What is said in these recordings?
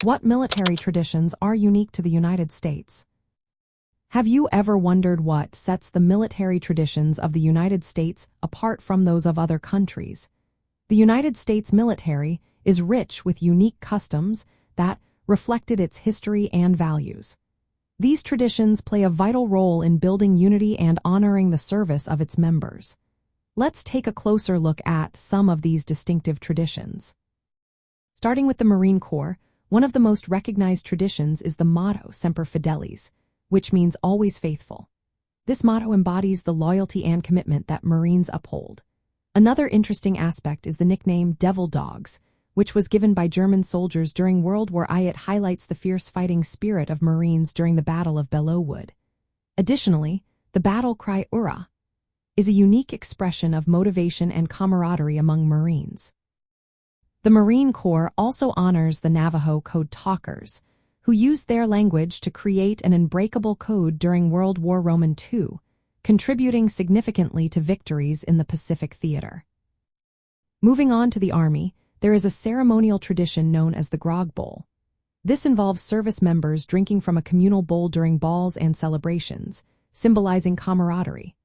What military traditions are unique to the United States? Have you ever wondered what sets the military traditions of the United States apart from those of other countries? The United States military is rich with unique customs that reflected its history and values. These traditions play a vital role in building unity and honoring the service of its members. Let's take a closer look at some of these distinctive traditions. Starting with the Marine Corps, one of the most recognized traditions is the motto Semper Fidelis, which means always faithful. This motto embodies the loyalty and commitment that Marines uphold. Another interesting aspect is the nickname Devil Dogs, which was given by German soldiers during World War I. It highlights the fierce fighting spirit of Marines during the Battle of Belleau Wood. Additionally, the battle cry "Ura" is a unique expression of motivation and camaraderie among Marines. The Marine Corps also honors the Navajo code talkers, who used their language to create an unbreakable code during World War II, contributing significantly to victories in the Pacific Theater. Moving on to the Army, there is a ceremonial tradition known as the Grog Bowl. This involves service members drinking from a communal bowl during balls and celebrations, symbolizing camaraderie.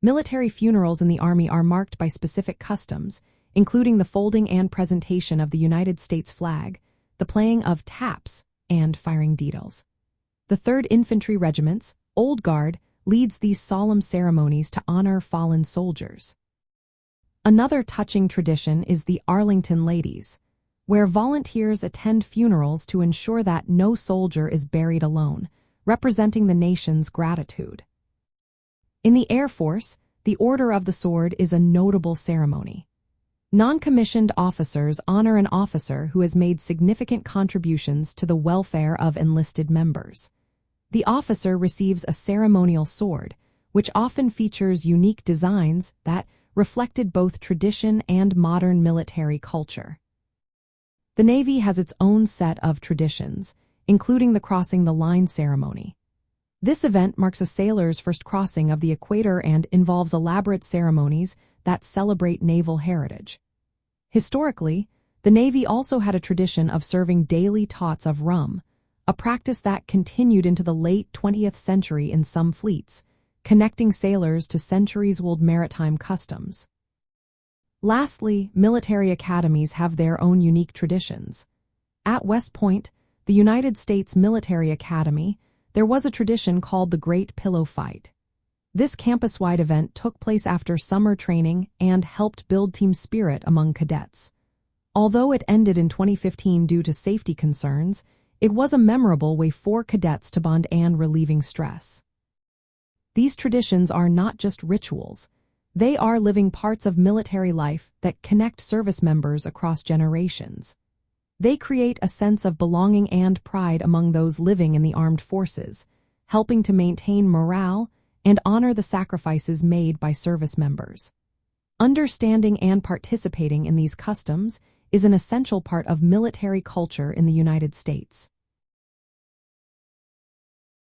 Military funerals in the Army are marked by specific customs, including the folding and presentation of the United States flag, the playing of taps, and firing deedles. The 3rd Infantry Regiment's Old Guard leads these solemn ceremonies to honor fallen soldiers. Another touching tradition is the Arlington Ladies, where volunteers attend funerals to ensure that no soldier is buried alone, representing the nation's gratitude. In the Air Force, the Order of the Sword is a notable ceremony. Non-commissioned officers honor an officer who has made significant contributions to the welfare of enlisted members. The officer receives a ceremonial sword, which often features unique designs that reflected both tradition and modern military culture. The Navy has its own set of traditions, including the Crossing the Line ceremony. This event marks a sailor's first crossing of the equator and involves elaborate ceremonies that celebrate naval heritage. Historically, the Navy also had a tradition of serving daily tots of rum, a practice that continued into the late 20th century in some fleets, connecting sailors to centuries-old maritime customs. Lastly, military academies have their own unique traditions. At West Point, the United States Military Academy, there was a tradition called the Great Pillow Fight. This campus-wide event took place after summer training and helped build team spirit among cadets. Although it ended in 2015 due to safety concerns, it was a memorable way for cadets to bond and relieving stress. These traditions are not just rituals. They are living parts of military life that connect service members across generations. They create a sense of belonging and pride among those living in the armed forces, helping to maintain morale and honor the sacrifices made by service members. Understanding and participating in these customs is an essential part of military culture in the United States.